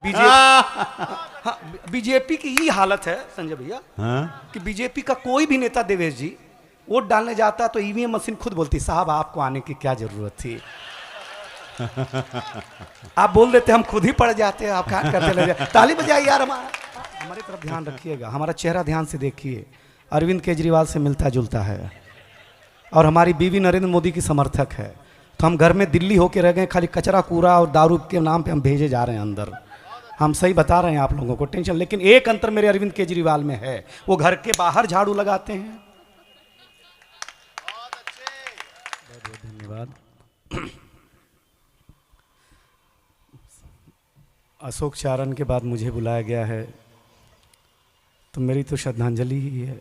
हाँ, बीजेपी की ये हालत है संजय भैया कि बीजेपी का कोई भी नेता देवेश जी वोट डालने जाता तो ईवीएम मशीन खुद बोलती साहब आपको आने की क्या जरूरत थी। आप बोल देते हम खुद ही पड़ जाते आप क्या करते ले जाए। ताली बजाइए यार, हमारी तरफ ध्यान रखिएगा, हमारा चेहरा ध्यान से देखिए। अरविंद केजरीवाल से मिलता जुलता है और हमारी बीवी नरेंद्र मोदी की समर्थक है। तो हम घर में दिल्ली होके रह गए, खाली कचरा कूड़ा और दारू के नाम पे हम भेजे जा रहे हैं अंदर। हम सही बता रहे हैं आप लोगों को, टेंशन। लेकिन एक अंतर मेरे अरविंद केजरीवाल में है, वो घर के बाहर झाड़ू लगाते हैं। बहुत बहुत धन्यवाद। अशोक चारण के बाद मुझे बुलाया गया है तो मेरी तो श्रद्धांजलि ही है।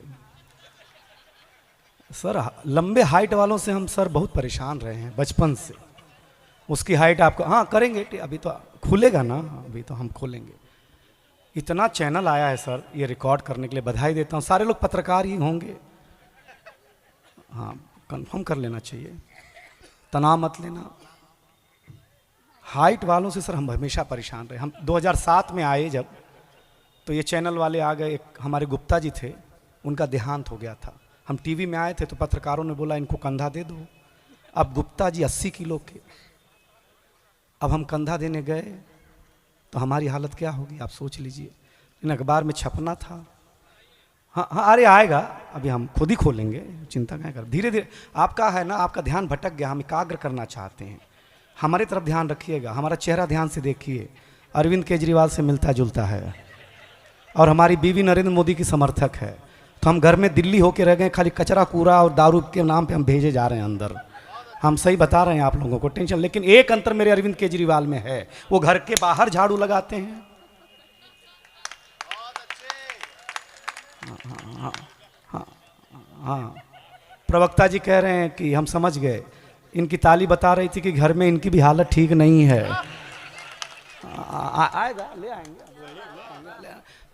सर लंबे हाइट वालों से हम सर बहुत परेशान रहे हैं बचपन से। उसकी हाइट आपको हाँ करेंगे, अभी तो खुलेगा ना, अभी तो हम खोलेंगे। इतना चैनल आया है सर ये रिकॉर्ड करने के लिए, बधाई देता हूँ। सारे लोग पत्रकार ही होंगे, हाँ कंफर्म कर लेना चाहिए, तनाव मत लेना। हाइट वालों से सर हम हमेशा परेशान रहे। हम 2007 में आए जब, तो ये चैनल वाले आ गए। एक हमारे गुप्ता जी थे, उनका देहांत हो गया था। हम टीवी में आए थे तो पत्रकारों ने बोला इनको कंधा दे दो। अब गुप्ता जी 80 किलो के, अब हम कंधा देने गए तो हमारी हालत क्या होगी आप सोच लीजिए। इन अखबार में छपना था। हाँ हाँ अरे आएगा, अभी हम खुद ही खोलेंगे, चिंता क्या कर। धीरे धीरे आपका है ना, आपका ध्यान भटक गया, हम एकाग्र करना चाहते हैं। हमारी तरफ ध्यान रखिएगा, हमारा चेहरा ध्यान से देखिए। अरविंद केजरीवाल से मिलता जुलता है और हमारी बीवी नरेंद्र मोदी की समर्थक है। तो हम घर में दिल्ली होके रह गए, खाली कचरा कूड़ा और दारू के नाम पे हम भेजे जा रहे हैं अंदर। हम सही बता रहे हैं आप लोगों को, टेंशन। लेकिन एक अंतर मेरे अरविंद केजरीवाल में है, वो घर के बाहर झाड़ू लगाते हैं। हाँ, हाँ, हाँ। प्रवक्ता जी कह रहे हैं कि हम समझ गए, इनकी ताली बता रही थी कि घर में इनकी भी हालत ठीक नहीं है। आएगा, ले आएंगे।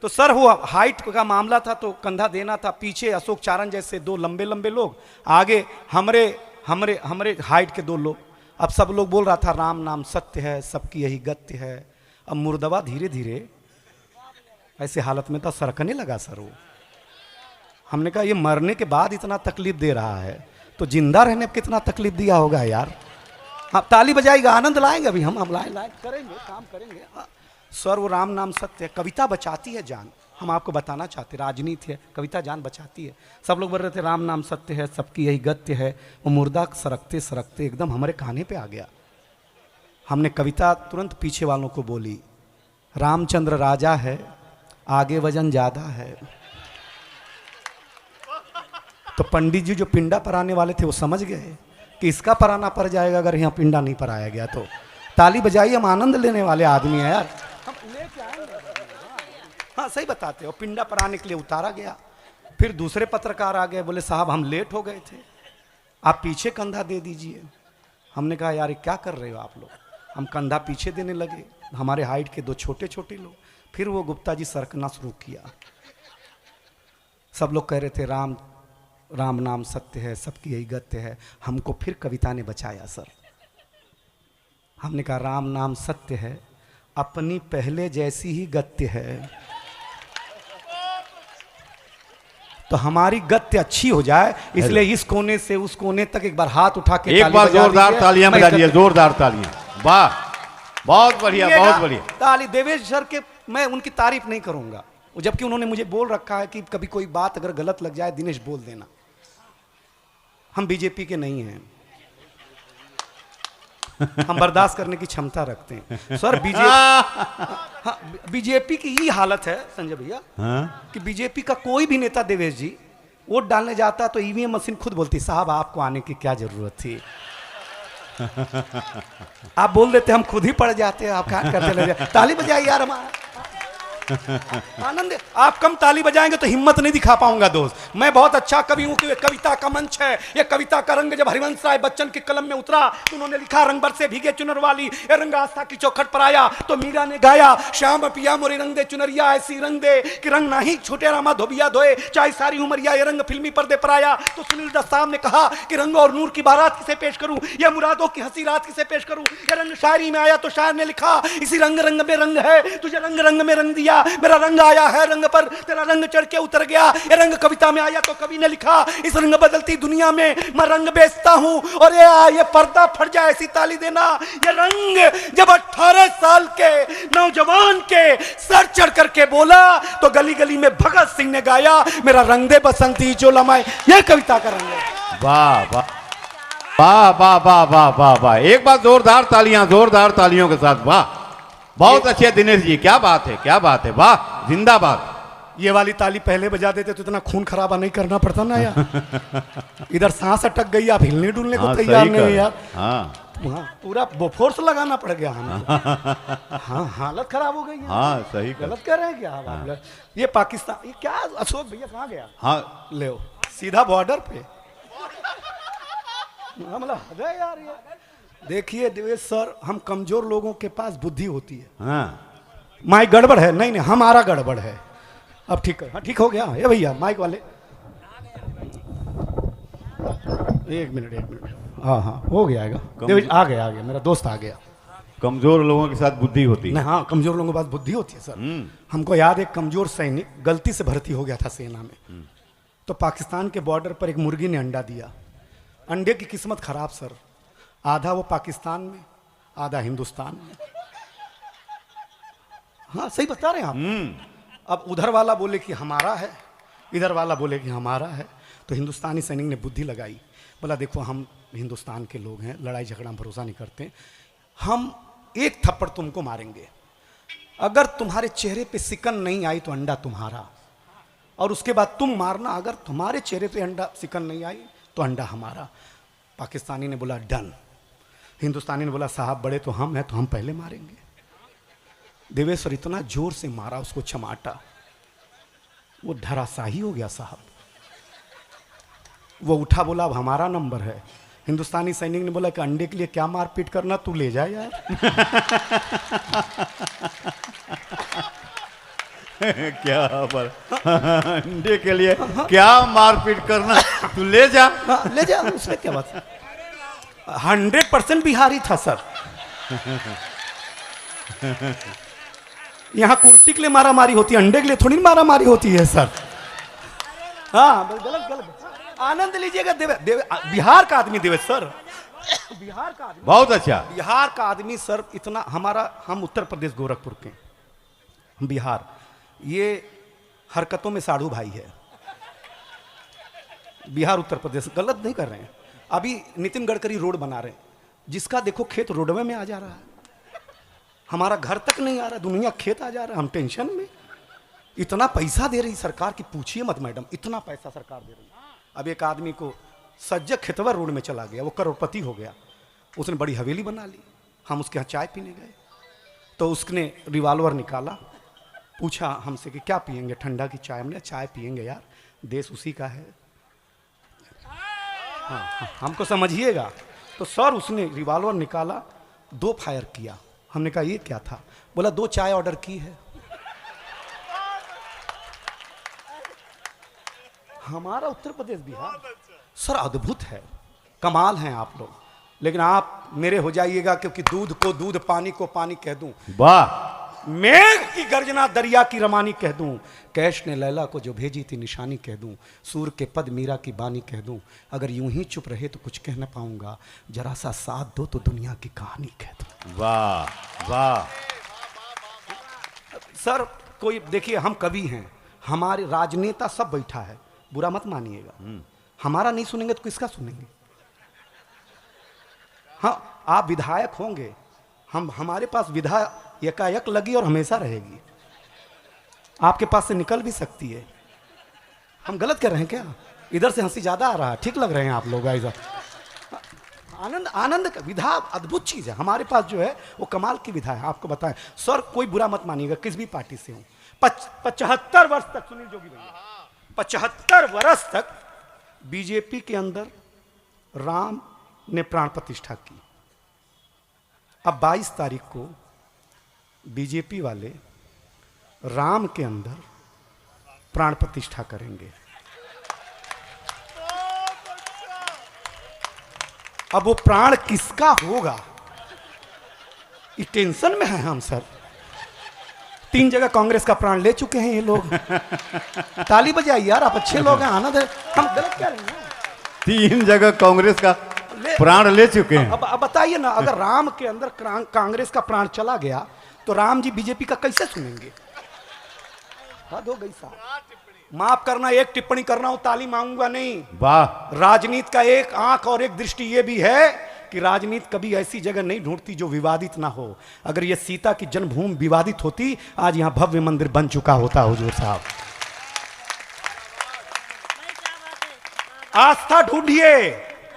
तो सर वो हाइट का मामला था तो कंधा देना था। पीछे अशोक चारण जैसे दो लंबे लंबे लोग, आगे हमरे हाइट के दो लोग। अब सब लोग बोल रहा था राम नाम सत्य है, सबकी यही गत्य है। अब मुर्दवा धीरे धीरे ऐसे हालत में तो सरकने लगा सर वो। हमने कहा ये मरने के बाद इतना तकलीफ दे रहा है तो जिंदा रहने पर कितना तकलीफ दिया होगा यार। हाँ ताली बजाएगा, आनंद लाएंगे। अभी हम लाए करेंगे, काम करेंगे। हाँ सर वो राम नाम सत्य है, कविता बचाती है जान। हम आपको बताना चाहते, राजनीति है, कविता जान बचाती है। सब लोग बोल रहे थे राम नाम सत्य है, सबकी यही गत्य है। वो मुर्दा सरकते सरकते एकदम हमारे काने पे आ गया। हमने कविता तुरंत पीछे वालों को बोली, रामचंद्र राजा है, आगे वजन ज्यादा है। तो पंडित जी जो पिंडा पराने वाले थे वो समझ गए कि इसका पराना पड़ जाएगा अगर यहाँ पिंडा नहीं पराया गया तो। ताली बजाइए, हम आनंद लेने वाले आदमी हैं यार, हम लेके आएंगे। हाँ सही बताते हो, पिंडा पराने के लिए उतारा गया। फिर दूसरे पत्रकार आ गए, बोले साहब हम लेट हो गए थे, आप पीछे कंधा दे दीजिए। हमने कहा यार क्या कर रहे हो आप लोग। हम कंधा पीछे देने लगे, हमारे हाइट के दो छोटे छोटे लोग। फिर वो गुप्ता जी सरकना शुरू किया। सब लोग कह रहे थे राम नाम सत्य है, सबकी यही गत्य है। हमको फिर कविता ने बचाया सर। हमने कहा राम नाम सत्य है, अपनी पहले जैसी ही गत्य है। तो हमारी गत्य अच्छी हो जाए, इसलिए इस कोने से उस कोने तक एक बार हाथ उठा के एक बार जोरदार तालियां बजा दीजिए, जोरदार तालियां। वाह बहुत बढ़िया, बहुत बढ़िया ताली। देवेश सर के मैं उनकी तारीफ नहीं करूंगा, जबकि उन्होंने मुझे बोल रखा है कि कभी कोई बात अगर गलत लग जाए दिनेश बोल देना। हम बीजेपी के नहीं हैं, हम बर्दाश्त करने की क्षमता रखते हैं सर। बीजेपी की ये हालत है संजय भैया कि बीजेपी का कोई भी नेता देवेश जी वोट डालने जाता तो ईवीएम मशीन खुद बोलती साहब आपको आने की क्या जरूरत थी। आप बोल देते हम खुद ही पड़ जाते आप क्या करते ले जाए। ताली बजाइए यार, हमारा आनंद, आप कम ताली बजाएंगे तो हिम्मत नहीं दिखा पाऊंगा दोस्त। मैं बहुत अच्छा कवि हूं कि कविता का मंच है। ये कविता का रंग जब हरिवंश राय बच्चन की कलम में उतरा तो उन्होंने लिखा, रंग बरसे भीगे चुनर वाली, ये रंग आस्था की चौखट पर आया। तो मीरा ने गाया, श्याम पिया मोरे रंग दे चुनरिया, ऐसी रंग दे कि रंग नहीं छूटे रामा धोबिया धोए, चाहे सारी उमरिया ये रंग फिल्मी पर्दे पर आया। तो सुनील दत्त साहब ने कहा कि रंग और नूर की बारात किसे पेश करूं, या मुरादों की हंसी रात किसे पेश करूं। ये रंग शायरी में आया तो शायर ने लिखा, इसी रंग रंग में रंग है, तुझे रंग रंग में रंग दिया, मेरा रंग आया है रंग पर, तेरा रंग चढ़ के उतर गया। ये रंग कविता में आया तो कवि ने लिखा, इस रंग बदलती दुनिया में मैं रंग बेचता हूं, और ये पर्दा फट जाए ऐसी ताली देना। ये रंग जब 18 साल के नौजवान के सर चढ़ करके बोला तो गली गली में भगत सिंह ने गाया, मेरा रंग दे बसंती जो लमाए। यह कविता का रंग है। वाह वाह वाह वाह वाह वाह वाह वाह, एक बार जोरदार तालियों के साथ। वाह, बहुत अच्छे दिनेश जी, क्या बात है, क्या बात है, वाह, जिंदाबाद। ये वाली ताली पहले बजा देते तो इतना खून खराबा नहीं करना पड़ता ना यार। इधर सांस अटक गई, आप हिलने डुलने को तैयार नहीं यार। हाँ, पूरा फोर्स लगाना पड़ गया हमें। हाँ, हालत खराब हो गई है। हाँ, सही गलत कह रहे हैं क्या आप लोग? ये पाकिस्तान, ये क्या अशोक भैया कहाँ गया? हाँ, ले सीधा बॉर्डर पे। मतलब यार ये देखिए देवेश सर, हम कमजोर लोगों के पास बुद्धि होती है। हाँ, माइक गड़बड़ है? नहीं हमारा गड़बड़ है। अब ठीक है, हाँ ठीक हो गया। ये भैया माइक वाले, एक मिनट। हाँ हो गया आ गया मेरा दोस्त आ गया। कमजोर लोगों के साथ बुद्धि होती है। नहीं, हाँ कमजोर लोगों के पास बुद्धि होती है सर। हमको याद, एक कमजोर सैनिक गलती से भर्ती हो गया था सेना में, तो पाकिस्तान के बॉर्डर पर एक मुर्गी ने अंडा दिया। अंडे की किस्मत खराब सर, आधा वो पाकिस्तान में, आधा हिंदुस्तान में। हाँ सही बता रहे हैं आप। अब उधर वाला बोले कि हमारा है, इधर वाला बोले कि हमारा है। तो हिंदुस्तानी सैनिक ने बुद्धि लगाई, बोला देखो हम हिंदुस्तान के लोग हैं, लड़ाई झगड़ा में भरोसा नहीं करते, हम एक थप्पड़ तुमको मारेंगे, अगर तुम्हारे चेहरे पे सिकन नहीं आई तो अंडा तुम्हारा, और उसके बाद तुम मारना, अगर तुम्हारे चेहरे पे अंडा सिकन नहीं आई तो अंडा हमारा। पाकिस्तानी ने बोला डन। हिंदुस्तानी ने बोला साहब बड़े तो हम हैं, तो हम पहले मारेंगे। देवेश्वर इतना जोर से मारा उसको, चमाटा, वो धराशाही हो गया साहब। वो उठा, बोला अब हमारा नंबर है। हिंदुस्तानी सैनिक ने बोला कि अंडे के लिए क्या मारपीट करना, तू ले जा यार। क्या पर अंडे के लिए क्या मारपीट करना, तू ले जा। ले जा, उसमें क्या बात। 100% बिहारी था सर। यहाँ कुर्सी के लिए मारा मारी होती है, अंडे के लिए थोड़ी मारा मारी होती है सर। हाँ गलत। आनंद लीजिएगा। बिहार का आदमी देवेश सर, बिहार का आदमी बहुत अच्छा। बिहार का आदमी सर इतना, हम उत्तर प्रदेश गोरखपुर के, हम बिहार, ये हरकतों में साधु भाई है। बिहार उत्तर प्रदेश गलत नहीं कर रहे हैं। अभी नितिन गडकरी रोड बना रहे हैं, जिसका देखो खेत रोडवे में आ जा रहा है, हमारा घर तक नहीं आ रहा, दुनिया खेत आ जा रहा है, हम टेंशन में। इतना पैसा दे रही सरकार की पूछिए मत मैडम, इतना पैसा सरकार दे रही। अब एक आदमी को सज्जक खेतवा रोड में चला गया, वो करोड़पति हो गया, उसने बड़ी हवेली बना ली। हम उसके यहाँ चाय पीने गए तो उसने रिवॉल्वर निकाला, पूछा हमसे कि क्या पियेंगे, ठंडा की चाय? हमने चाय पियेंगे यार, देश उसी का है। हाँ, हमको समझिएगा। तो सर उसने रिवॉल्वर निकाला, 2 फायर किया। हमने कहा ये क्या था? बोला 2 चाय ऑर्डर की है। हमारा उत्तर प्रदेश बिहार सर अद्भुत है, कमाल हैं आप लोग। लेकिन आप मेरे हो जाइएगा, क्योंकि दूध को दूध, पानी को पानी कह दूं, वाह, मेघ की गर्जना दरिया की रमानी कह दूं, कैश ने लैला को जो भेजी थी निशानी कह दूं, सूर के पद मीरा की बानी कह दूं, अगर यूं ही चुप रहे तो कुछ कह न पाऊंगा, जरा सा साथ दो तो दुनिया की कहानी कह दूं। वाह वाह। सर कोई देखिए, हम कवि हैं, हमारे राजनेता सब बैठा है, बुरा मत मानिएगा। हमारा नहीं सुनेंगे तो किसका सुनेंगे? हाँ आप विधायक होंगे, हमारे पास विधा एकाएक लगी और हमेशा रहेगी, आपके पास से निकल भी सकती है। हम गलत कर रहे हैं क्या? इधर से हंसी ज्यादा आ रहा है, ठीक लग रहे हैं आप लोग? आनंद का विधा अद्भुत चीज है, हमारे पास जो है वो कमाल की विधा है। आपको बताएं सर, कोई बुरा मत मानिएगा, किस भी पार्टी से हूं, 75 वर्ष तक, सुनील जोगी भैया, 75 वर्ष तक बीजेपी के अंदर राम ने प्राण प्रतिष्ठा की। अब 22 तारीख को बीजेपी वाले राम के अंदर प्राण प्रतिष्ठा करेंगे। अब वो प्राण किसका होगा, इस टेंशन में है हम सर। 3 जगह कांग्रेस का प्राण ले चुके हैं ये लोग। ताली बजाइए यार, आप अच्छे लोग हैं, आनंद है। हम गलत कह रहे हैं? 3 जगह कांग्रेस का प्राण ले चुके हैं। अब बताइए ना, अगर राम के अंदर कांग्रेस का प्राण चला गया तो राम जी बीजेपी का कैसे सुनेंगे? हद हो गई साहब। माफ करना, एक टिप्पणी कर रहा हूं, ताली मांगूंगा नहीं। वाह। राजनीति का एक आंख और एक दृष्टि यह भी है कि राजनीति कभी ऐसी जगह नहीं ढूंढती जो विवादित ना हो। अगर यह सीता की जन्मभूमि विवादित होती, आज यहां भव्य मंदिर बन चुका होता। हुजूर साहब, आस्था ढूंढिए,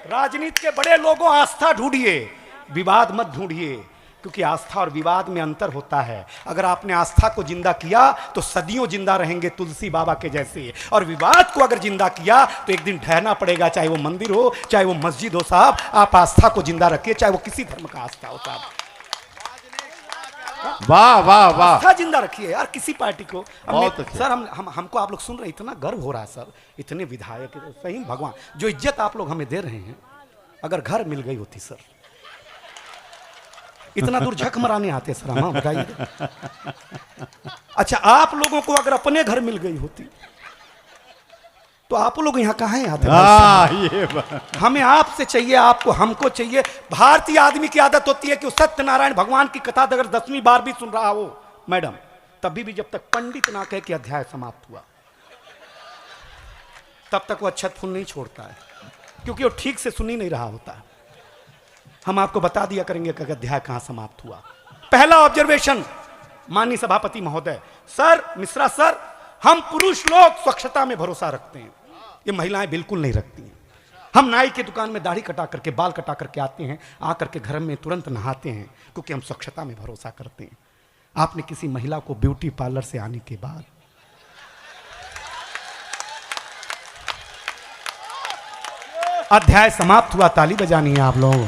राजनीति के बड़े लोगों आस्था ढूंढिए, विवाद मत ढूंढिए, क्योंकि आस्था और विवाद में अंतर होता है। अगर आपने आस्था को जिंदा किया तो सदियों जिंदा रहेंगे तुलसी बाबा के जैसे, और विवाद को अगर जिंदा किया तो एक दिन ढहना पड़ेगा, चाहे वो मंदिर हो चाहे वो मस्जिद हो। साहब, आप आस्था को जिंदा रखिए, चाहे वो किसी धर्म का आस्था हो। साहब, वाह वाह वाह, आस्था जिंदा रखिए यार, किसी पार्टी को। सर हमको आप लोग सुन रहे हैं, इतना गर्व हो रहा है सर, इतने विधायक, सही भगवान, जो इज्जत आप लोग हमें दे रहे हैं, अगर घर मिल गई होती सर, इतना दूर झक मराने आते सर हम, बताइए। अच्छा, आप लोगों को अगर अपने घर मिल गई होती तो आप लोग यहाँ कहाँ आते? हमें आपसे चाहिए, आपको हमको चाहिए। भारतीय आदमी की आदत होती है कि सत्यनारायण भगवान की कथा अगर 10वीं बार भी सुन रहा हो मैडम, तभी भी जब तक पंडित ना कहे कि अध्याय समाप्त हुआ, तब तक वो अक्षत फूल नहीं छोड़ता है, क्योंकि वो ठीक से सुन ही नहीं रहा होता है। हम आपको बता दिया करेंगे कि अध्याय कहां समाप्त हुआ। पहला ऑब्जर्वेशन, माननीय सभापति महोदय, सर, मिश्रा सर, हम पुरुष लोग स्वच्छता में भरोसा रखते हैं, ये महिलाएं बिल्कुल नहीं रखती हैं। हम नाई की दुकान में दाढ़ी कटा करके, बाल कटा करके आते हैं, आकर के घर में तुरंत नहाते हैं, क्योंकि हम स्वच्छता में भरोसा करते हैं। आपने किसी महिला को ब्यूटी पार्लर से आने के बाद अध्याय समाप्त हुआ, ताली बजानी है आप लोग।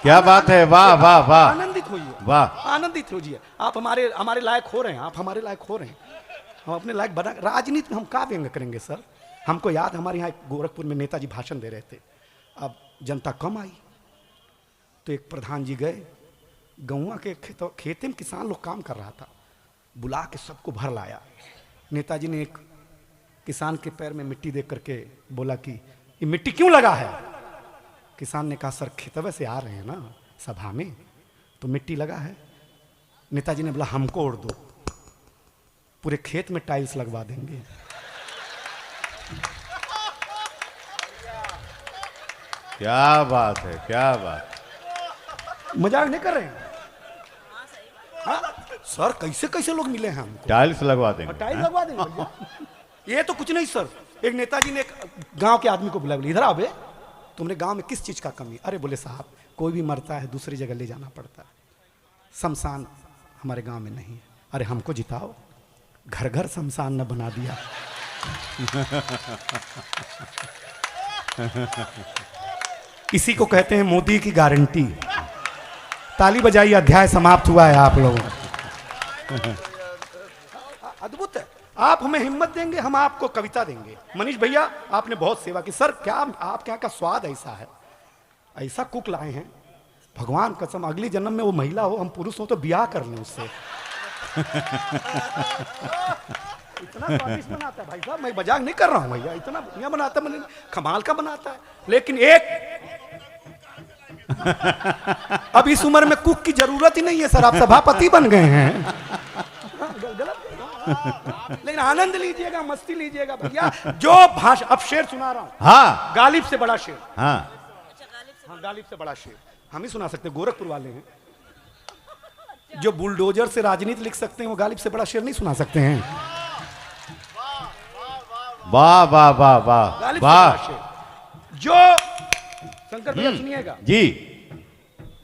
क्या बात है, वाह वाह वाह, आनंदित होइए, वाह, आनंदित होइए। आप हमारे लायक हो रहे हैं, आप हमारे लायक हो रहे हैं, हम अपने लायक बना। राजनीति में हम क्या व्यंग करेंगे सर? हमको याद, हमारे यहाँ गोरखपुर में नेताजी भाषण दे रहे थे, अब जनता कम आई तो एक प्रधान जी गए, गौवा के खेते में किसान लोग काम कर रहा था, बुला के सबको भर लाया। नेताजी ने एक किसान के पैर में मिट्टी देख करके बोला कि ये मिट्टी क्यों लगा है? किसान ने कहा, सर खेतवे से आ रहे हैं ना सभा में, तो मिट्टी लगा है। नेताजी ने बोला, हमको ओढ़ दो, पूरे खेत में टाइल्स लगवा देंगे। क्या बात है, क्या बात, मजाक नहीं कर रहे हैं? हाँ? सर, कैसे कैसे लोग मिले हैं हमको? टाइल्स लगवा देंगे, टाइल्स लगवा देंगे भैया। ये तो कुछ नहीं सर। एक नेताजी ने एक गांव के आदमी को बुलाया, इधर आओ, तुमने गांव में किस चीज का कमी? अरे बोले साहब, कोई भी मरता है दूसरी जगह ले जाना पड़ता है, शमशान हमारे गांव में नहीं है। अरे हमको जिताओ, घर घर शमशान न बना दिया। इसी को कहते हैं मोदी की गारंटी। ताली बजाइए, अध्याय समाप्त हुआ है आप लोगों। अद्भुत है। आप हमें हिम्मत देंगे, हम आपको कविता देंगे। मनीष भैया, आपने बहुत सेवा की सर। क्या आप क्या का स्वाद ऐसा है, ऐसा कुक लाए हैं, भगवान कसम, अगली जन्म में वो महिला हो, हम पुरुष हो तो ब्याह कर लें उससे। इतना स्वादिष्ट बनाता है भाई साहब, मैं मजाक नहीं कर रहा हूं भैया, इतना बढ़िया बनाता है, कमाल का बनाता है। लेकिन एक अब इस उम्र में कुक की जरूरत ही नहीं है सर, आप सभापति बन गए हैं। लेकिन आनंद लीजिएगा, मस्ती लीजिएगा भैया। जो भाषा, अब शेर सुना रहा हूं, हाँ, गालिब से बड़ा शेर, हाँ, हाँ, गालिब से बड़ा शेर हम ही सुना सकते हैं, गोरखपुर वाले हैं। जो बुलडोजर से राजनीति लिख सकते हैं, वो गालिब से बड़ा शेर नहीं सुना सकते हैं। वाह वाह वाह वाह गालिब से वाह, बड़ा शेर। जो शंकर भैया सुनिएगा जी,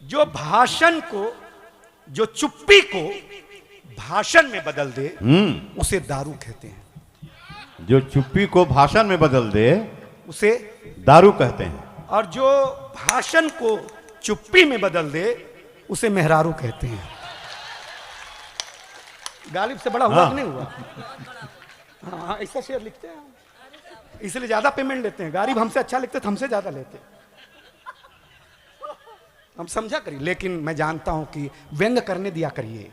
जो भाषण को जो चुप्पी को भाषण में बदल दे उसे दारू कहते हैं। जो चुप्पी को भाषण में बदल दे उसे दारू कहते हैं। और जो भाषण को चुप्पी में बदल दे उसे मेहरारू कहते हैं। गालिब से बड़ा हुआ कि नहीं हुआ? हाँ, ऐसा शेर लिखते हैं, इसलिए ज्यादा पेमेंट लेते हैं। गालिब हमसे अच्छा लिखते तो हमसे ज्यादा लेते। हम समझा करिए, लेकिन मैं जानता हूं कि व्यंग करने दिया करिए।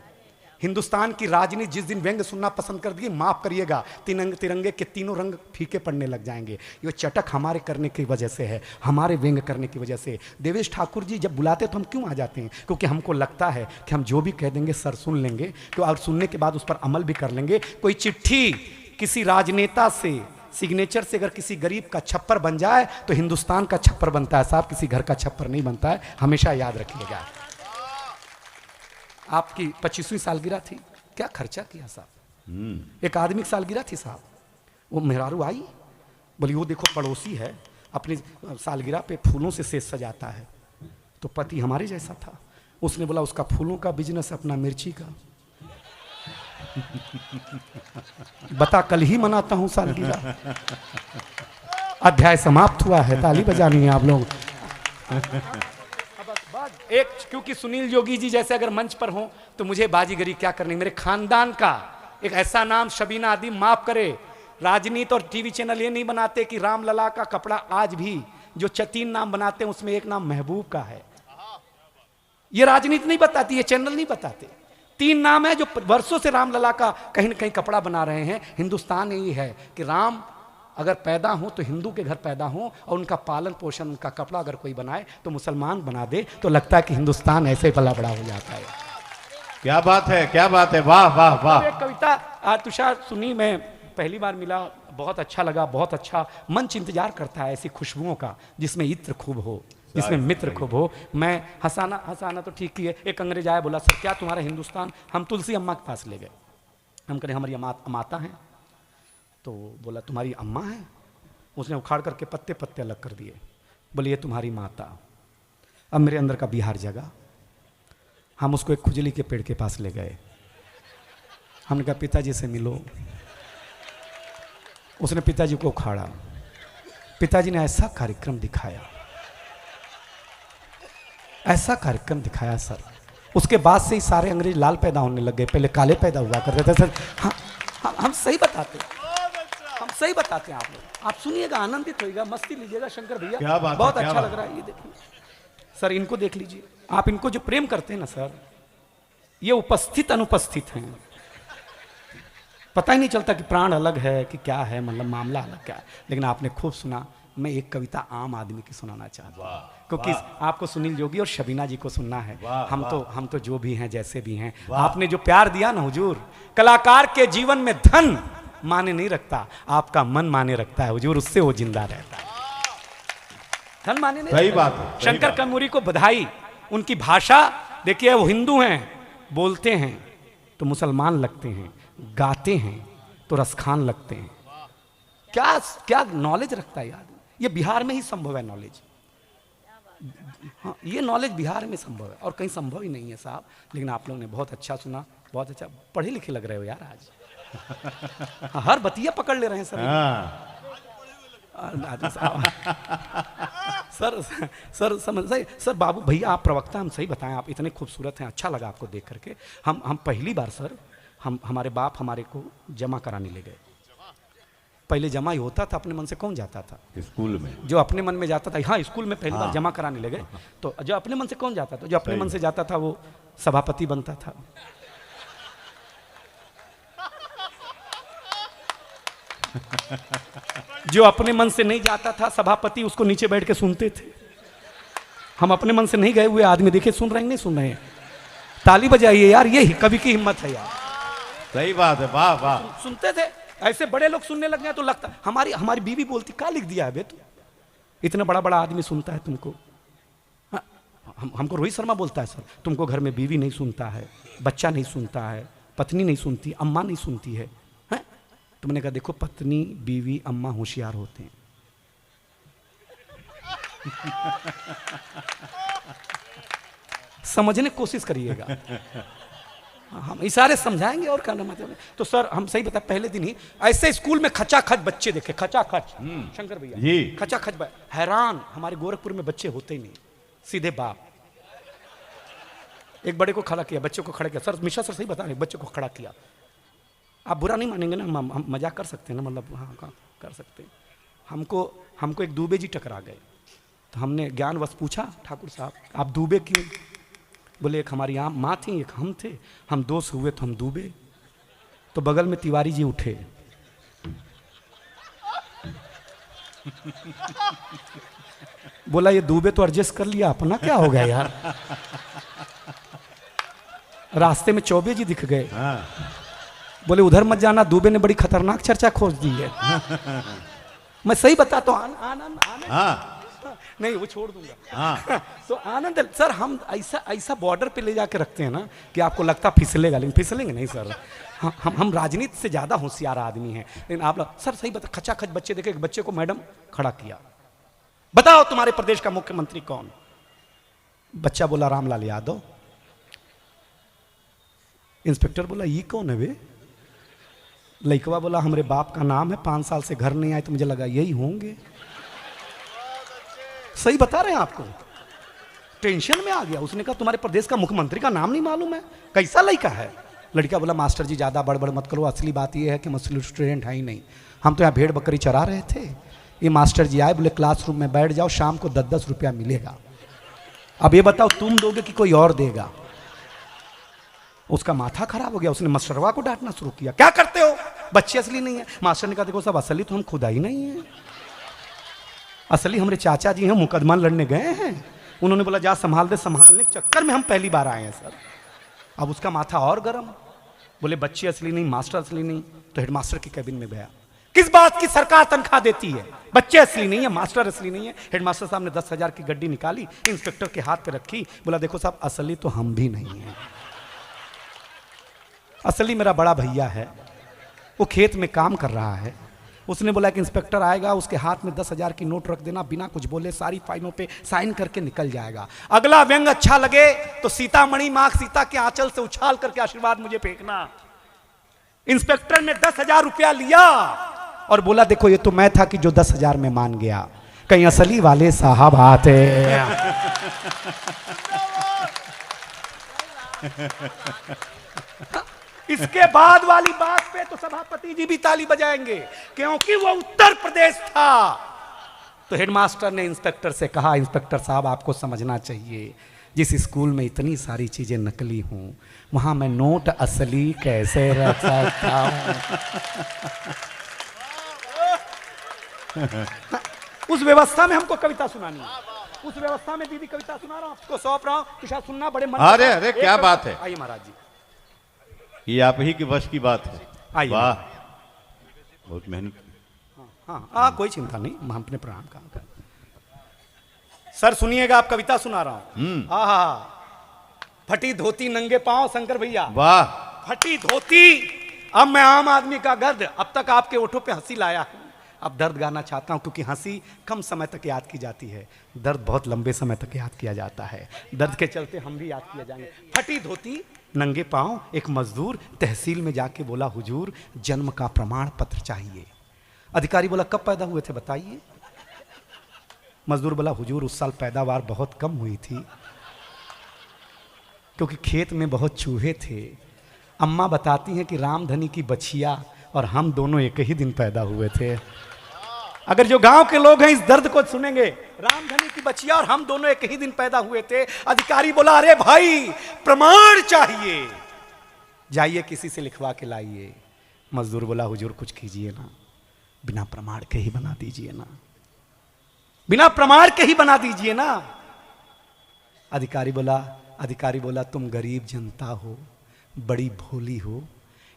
हिंदुस्तान की राजनीति जिस दिन व्यंग सुनना पसंद कर दी, माफ करिएगा, तिरंगे के तीनों रंग फीके पड़ने लग जाएंगे। ये चटक हमारे करने की वजह से है, हमारे व्यंग करने की वजह से। देवेश ठाकुर जी जब बुलाते तो हम क्यों आ जाते हैं? क्योंकि हमको लगता है कि हम जो भी कह देंगे सर सुन लेंगे, तो और सुनने के बाद उस पर अमल भी कर लेंगे। कोई चिट्ठी किसी राजनेता से सिग्नेचर से अगर किसी गरीब का छप्पर बन जाए तो हिंदुस्तान का छप्पर बनता है साहब, किसी घर का छप्पर नहीं बनता है, हमेशा याद रखिएगा। आपकी 25वीं सालगिरह थी, क्या खर्चा किया साहब? एक आदमी की सालगिरह थी साहब, वो मेहरारू आई, बोली वो देखो पड़ोसी है अपनी सालगिरह पे फूलों से सेज सजाता है। तो पति हमारे जैसा था, उसने बोला उसका फूलों का बिजनेस, अपना मिर्ची का। बता कल ही मनाता हूं सालगिरह। अध्याय समाप्त हुआ है, ताली बजानी है आप लोग। एक क्योंकि सुनील जोगी जी जैसे अगर मंच पर हो तो मुझे बाजीगरी क्या करनी। मेरे खानदान का एक ऐसा नाम शबीना आदि, माफ करे, राजनीति और टीवी चैनल ये नहीं बनाते कि रामलला का कपड़ा आज भी जो 3 नाम बनाते हैं उसमें एक नाम महबूब का है। ये राजनीति नहीं बताती, ये चैनल नहीं बताते। 3 नाम है जो वर्षों से रामलला का कहीं ना कहीं कपड़ा बना रहे हैं। हिंदुस्तान यही है कि राम अगर पैदा हो तो हिंदू के घर पैदा हो, और उनका पालन पोषण, उनका कपड़ा अगर कोई बनाए तो मुसलमान बना दे, तो लगता है कि हिंदुस्तान ऐसे ही पला बड़ा हो जाता है। क्या बात है, क्या बात है, वाह वाह वाह। एक कविता तुषार सुनी, मैं पहली बार मिला, बहुत अच्छा लगा, बहुत अच्छा। मंच इंतजार करता है ऐसी खुशबुओं का जिसमें इत्र खूब हो, जिसमें मित्र खूब हो। मैं हंसाना तो ठीक ही है। एक अंग्रेज आया, बोला सर क्या तुम्हारा हिंदुस्तान? हम तुलसी अम्मा के पास ले गए, हम कहे हमारी माता हैं। तो बोला तुम्हारी अम्मा है? उसने उखाड़ करके पत्ते पत्ते अलग कर दिए, बोले ये तुम्हारी माता। अब मेरे अंदर का बिहार जगा। हम उसको एक खुजली के पेड़ के पास ले गए, हमने कहा पिताजी से मिलो। उसने पिताजी को उखाड़ा, पिताजी ने ऐसा कार्यक्रम दिखाया, ऐसा कार्यक्रम दिखाया सर। उसके बाद से ही सारे अंग्रेज लाल पैदा होने लग गए, पहले काले पैदा हुआ करते थे सर। हाँ, हम सही बताते हैं, हम सही बताते हैं। आप लोग आप सुनिएगा, आनंदित होइएगा, मस्ती लीजिएगा। शंकर भैया बहुत अच्छा लग रहा है, ये देखिए सर, इनको देख लीजिए आप। इनको जो प्रेम करते हैं ना सर, ये उपस्थित अनुपस्थित हैं, पता ही नहीं चलता कि प्राण अलग है कि क्या है, मतलब मामला अलग क्या है। लेकिन आपने खूब सुना। मैं एक कविता आम आदमी की सुनाना चाहता हूँ, क्योंकि आपको सुनील जोगी और शबीना जी को सुनना है। हम तो जो भी हैं जैसे भी हैं, आपने जो प्यार दिया ना हुजूर, कलाकार के जीवन में धन माने नहीं रखता, आपका मन माने रखता है हुजूर, उससे वो जिंदा रहता है। धन माने नहीं, सही बात है। शंकर कमूरी को बधाई। उनकी भाषा देखिए, वो हिंदू हैं, बोलते हैं तो मुसलमान लगते हैं, गाते हैं तो रसखान लगते हैं। क्या क्या नॉलेज रखता है यार। ये बिहार में ही संभव है नॉलेज। हाँ, ये नॉलेज बिहार में संभव है और कहीं संभव ही नहीं है साहब। लेकिन आप लोगों ने बहुत अच्छा सुना, बहुत अच्छा। पढ़े लिखे लग रहे हो यार आज। हर बतिया पकड़ ले रहे हैं सर। सर समझ सर बाबू भैया आप प्रवक्ता, हम सही बताएं, आप इतने खूबसूरत हैं, अच्छा लगा आपको देख करके। हम पहली बार सर, हमारे बाप हमारे को जमा कराने ले गए। पहले जमा ही होता था, अपने मन से कौन जाता था स्कूल में? जो अपने मन में जाता था। हाँ, स्कूल में पहली बार जमा कराने ले गए, तो जो अपने मन से कौन जाता था? जो अपने मन से जाता था वो सभापति बनता था। जो अपने मन से नहीं जाता था सभापति, उसको नीचे बैठ के सुनते थे। हम अपने मन से नहीं गए हुए आदमी देखे सुन रहे हैं, नहीं सुन रहे हैं, ताली बजाइए यार, ये कवि की हिम्मत है यार। सही बात है, वाह वाह। सुनते थे, ऐसे बड़े लोग सुनने लग गए तो लगता हमारी बीवी बोलती क्या लिख दिया है बे तू, इतना बड़ा बड़ा आदमी सुनता है तुमको। हमको रोहित शर्मा बोलता है सर तुमको घर में बीवी नहीं सुनता है, बच्चा नहीं सुनता है, पत्नी नहीं सुनती, अम्मा नहीं सुनती है। तुमने कहा देखो पत्नी बीवी अम्मा होशियार होते हैं। समझने की कोशिश करिएगा। हम इशारे समझाएंगे और करना मतलब है। तो सर हम सही बता, पहले दिन ही ऐसे स्कूल में खचाखच बच्चे देखे, खचाखच शंकर भैया जी खचाखच हैरान। हमारे गोरखपुर में बच्चे होते ही नहीं, सीधे बाप। एक बड़े को खड़ा किया, बच्चे को खड़ा किया। सर मिश्रा सर सही बता रहे, बच्चे को खड़ा किया। आप बुरा नहीं मानेंगे ना, हम मजाक कर सकते हैं ना, मतलब हाँ कर सकते हैं। हमको एक दूबे जी टकरा गए, तो हमने ज्ञानवश पूछा, ठाकुर साहब आप दूबे क्यों? बोले एक हमारी माँ थी, एक हम थे, हम दोस्त हुए तो हम डूबे। तो बगल में तिवारी जी उठे, बोला ये डूबे तो एडजस्ट कर लिया, अपना क्या हो गया यार। रास्ते में चौबे जी दिख गए, बोले उधर मत जाना, डूबे ने बड़ी खतरनाक चर्चा खोज दी है। मैं सही बताता हूँ, आनंद नहीं वो छोड़ दूंगा। तो आनंद सर हम ऐसा बॉर्डर पे ले जाके रखते हैं ना कि आपको लगता फिसलेगा, लेकिन फिसलेंगे नहीं सर। हम राजनीति से ज्यादा होशियार आदमी हैं। लेकिन आप लोग सर सही बता, खचाखच बच्चे देखे, एक बच्चे को मैडम खड़ा किया, बताओ तुम्हारे प्रदेश का मुख्यमंत्री कौन? बच्चा बोला रामलाल यादव। इंस्पेक्टर बोला ये कौन है वे? लइकवा बोला हमारे बाप का नाम है, 5 साल से घर नहीं आए तो मुझे लगा यही होंगे। सही बता रहे हैं आपको, टेंशन में आ गया। उसने कहा तुम्हारे प्रदेश का मुख्यमंत्री का नाम नहीं मालूम है? कैसा लड़का है? लड़का बोला मास्टर जी ज्यादा बड़बड़ मत करो, असली बात यह है कि मुस्लिम स्टूडेंट है ही नहीं, हम तो यहाँ भेड़ बकरी चरा रहे थे। ये मास्टर जी आए, बोले क्लासरूम में बैठ जाओ, शाम को 10-10 रुपया मिलेगा। अब ये बताओ तुम दोगे कि कोई और देगा? उसका माथा खराब हो गया, उसने मास्टरवा को डांटना शुरू किया, क्या करते हो, बच्चे असली नहीं है। मास्टर ने कहा देखो सब असली तो हम खुदा ही नहीं है, असली हमारे चाचा जी हैं, मुकदमा लड़ने गए हैं। उन्होंने बोला जा संभाल दे, संभालने के चक्कर में हम पहली बार आए हैं सर। अब उसका माथा और गर्म, बोले बच्चे असली नहीं, मास्टर असली नहीं। तो हेडमास्टर के कैबिन में गया, किस बात की सरकार तनख्वाह देती है? बच्चे असली नहीं है, मास्टर असली नहीं है। हेडमास्टर साहब ने 10,000 की गड्डी निकाली, इंस्पेक्टर के हाथ पे रखी, बोला देखो साहब असली तो हम भी नहीं है, असली मेरा बड़ा भैया है, वो खेत में काम कर रहा है। उसने बोला कि इंस्पेक्टर आएगा, उसके हाथ में 10,000 की नोट रख देना, बिना कुछ बोले सारी फाइलों पे साइन करके निकल जाएगा। अगला व्यंग अच्छा लगे तो सीतामढ़ी माँ सीता के आंचल से उछाल करके आशीर्वाद मुझे फेंकना। इंस्पेक्टर ने 10,000 रुपया लिया और बोला देखो ये तो मैं था कि जो 10,000 में मान गया, कहीं असली वाले साहब आते। इसके बाद वाली बात पे तो सभापति जी भी ताली बजाएंगे, क्योंकि वो उत्तर प्रदेश था। तो हेडमास्टर ने इंस्पेक्टर से कहा इंस्पेक्टर साहब आपको समझना चाहिए, जिस स्कूल में इतनी सारी चीजें नकली हूं वहां मैं नोट असली कैसे रख सकता हूं। उस व्यवस्था में हमको कविता सुनानी है, उस व्यवस्था में दीदी कविता सुना रहा हूं, आपको सौंप रहा हूं, शायद सुनना बड़े मन। अरे अरे क्या बात है, आइए महाराज जी, ये आप ही की वश की बात है। आइए। वाह बहुत मेहनत। हाँ कोई चिंता नहीं, हम अपने प्रणाम का। सर सुनिएगा, आप कविता सुना रहा हूं। फटी धोती नंगे पांव, शंकर भैया वाह। फटी धोती, अब मैं आम आदमी का गर्द, अब तक आपके ओठों पे हंसी लाया हूं, अब दर्द गाना चाहता हूं, क्योंकि हंसी कम समय तक याद की जाती है, दर्द बहुत लंबे समय तक याद किया जाता है। दर्द के चलते हम भी याद किया जाएंगे। फटी धोती नंगे पांव, एक मजदूर तहसील में जाके बोला हुजूर जन्म का प्रमाण पत्र चाहिए। अधिकारी बोला कब पैदा हुए थे बताइए। मजदूर बोला हुजूर उस साल पैदावार बहुत कम हुई थी, क्योंकि खेत में बहुत चूहे थे। अम्मा बताती हैं कि रामधनी की बछिया और हम दोनों एक ही दिन पैदा हुए थे। अगर जो गांव के लोग हैं इस दर्द को सुनेंगे, रामधनी की बचिया और हम दोनों एक ही दिन पैदा हुए थे। अधिकारी बोला अरे भाई प्रमाण चाहिए, जाइए किसी से लिखवा के लाइए। मजदूर बोला हुजूर कुछ कीजिए ना, बिना प्रमाण के ही बना दीजिए ना, बिना प्रमाण के ही बना दीजिए ना। अधिकारी बोला तुम गरीब जनता हो, बड़ी भोली हो,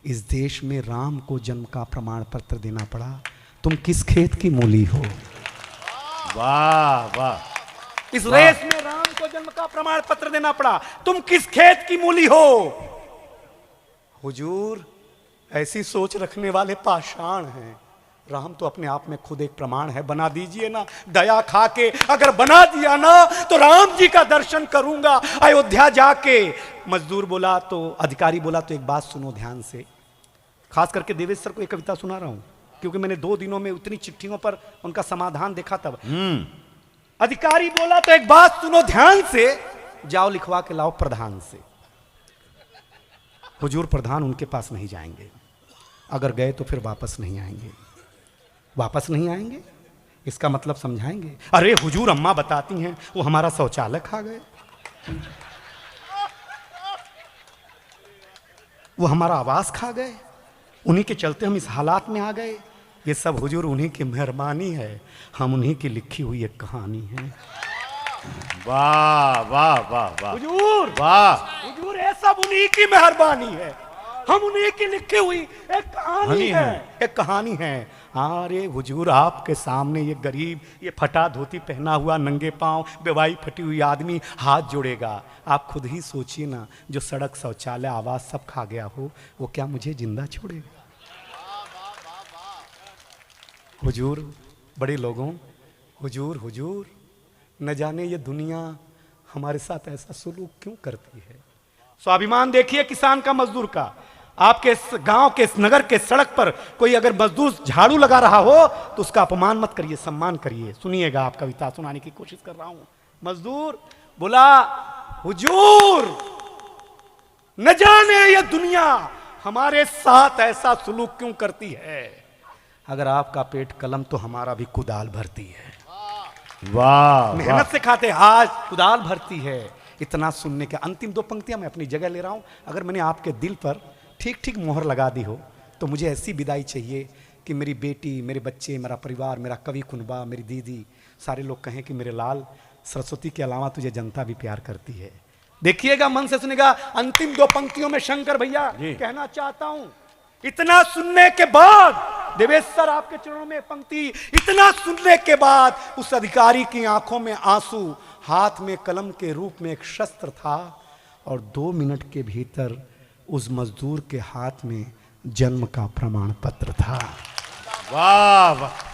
इस देश में राम को जन्म का प्रमाण पत्र देना पड़ा, तुम किस खेत की मूली हो। वाह वाह। इस रेस में राम को जन्म का प्रमाण पत्र देना पड़ा, तुम किस खेत की मूली हो। हुजूर ऐसी सोच रखने वाले पाषाण हैं, राम तो अपने आप में खुद एक प्रमाण है, बना दीजिए ना दया खा के, अगर बना दिया ना तो राम जी का दर्शन करूंगा अयोध्या जाके। मजदूर बोला तो अधिकारी बोला तो एक बात सुनो ध्यान से, खास करके देवेश सर को एक कविता सुना रहा हूं क्योंकि मैंने 2 दिनों में उतनी चिट्ठियों पर उनका समाधान देखा तब। अधिकारी बोला तो एक बात सुनो ध्यान से, जाओ लिखवा के लाओ प्रधान से। हुजूर प्रधान उनके पास नहीं जाएंगे, अगर गए तो फिर वापस नहीं आएंगे। वापस नहीं आएंगे इसका मतलब समझाएंगे? अरे हुजूर अम्मा बताती हैं वो हमारा शौचालय खा गए, वो हमारा आवास खा गए, उन्हीं के चलते हम इस हालात में आ गए। ये सब हुजूर उन्हीं की मेहरबानी है, हम उन्हीं की लिखी हुई एक कहानी है। वाह वाह वाह वाह हुजूर वाह, हुजूर ये सब उन्हीं की मेहरबानी है, हम उन्हीं की लिखी हुई एक कहानी है, एक कहानी है। अरे हुजूर आपके सामने ये गरीब, ये फटा धोती पहना हुआ, नंगे पांव, बेवाई फटी हुई आदमी हाथ जोड़ेगा। आप खुद ही सोचिए ना, जो सड़क शौचालय आवास सब खा गया हो, वो क्या मुझे जिंदा छोड़ेगा? हुजूर बड़े लोगों, हुजूर हुजूर न जाने ये दुनिया हमारे साथ ऐसा सलूक क्यों करती है। स्वाभिमान देखिए किसान का, मजदूर का। आपके गांव के नगर के सड़क पर कोई अगर मजदूर झाड़ू लगा रहा हो तो उसका अपमान मत करिए, सम्मान करिए। सुनिएगा, आप कविता सुनाने की कोशिश कर रहा हूं। मजदूर बोला हुजूर न जाने ये दुनिया हमारे साथ ऐसा सलूक क्यों करती है। अगर आपका पेट कलम तो हमारा भी कुदाल भरती है। वाह, मेहनत से खाते आज कुदाल भरती है। इतना सुनने के अंतिम 2 पंक्तियां मैं अपनी जगह ले रहा हूं। अगर मैंने आपके दिल पर ठीक ठीक मोहर लगा दी हो तो मुझे ऐसी विदाई चाहिए कि मेरी बेटी, मेरे बच्चे, मेरा परिवार, मेरा कवि कुनबा, मेरी दीदी, सारे लोग कहें कि मेरे लाल, सरस्वती के अलावा तुझे जनता भी प्यार करती है। देखिएगा, मन से सुनेगा। अंतिम 2 पंक्तियों में शंकर भैया कहना चाहता हूं, इतना सुनने के बाद देवेश सर आपके चरणों में पंक्ति, इतना सुनने के बाद उस अधिकारी की आंखों में आंसू, हाथ में कलम के रूप में एक शस्त्र था और 2 मिनट के भीतर उस मजदूर के हाथ में जन्म का प्रमाण पत्र था। वाह वाह।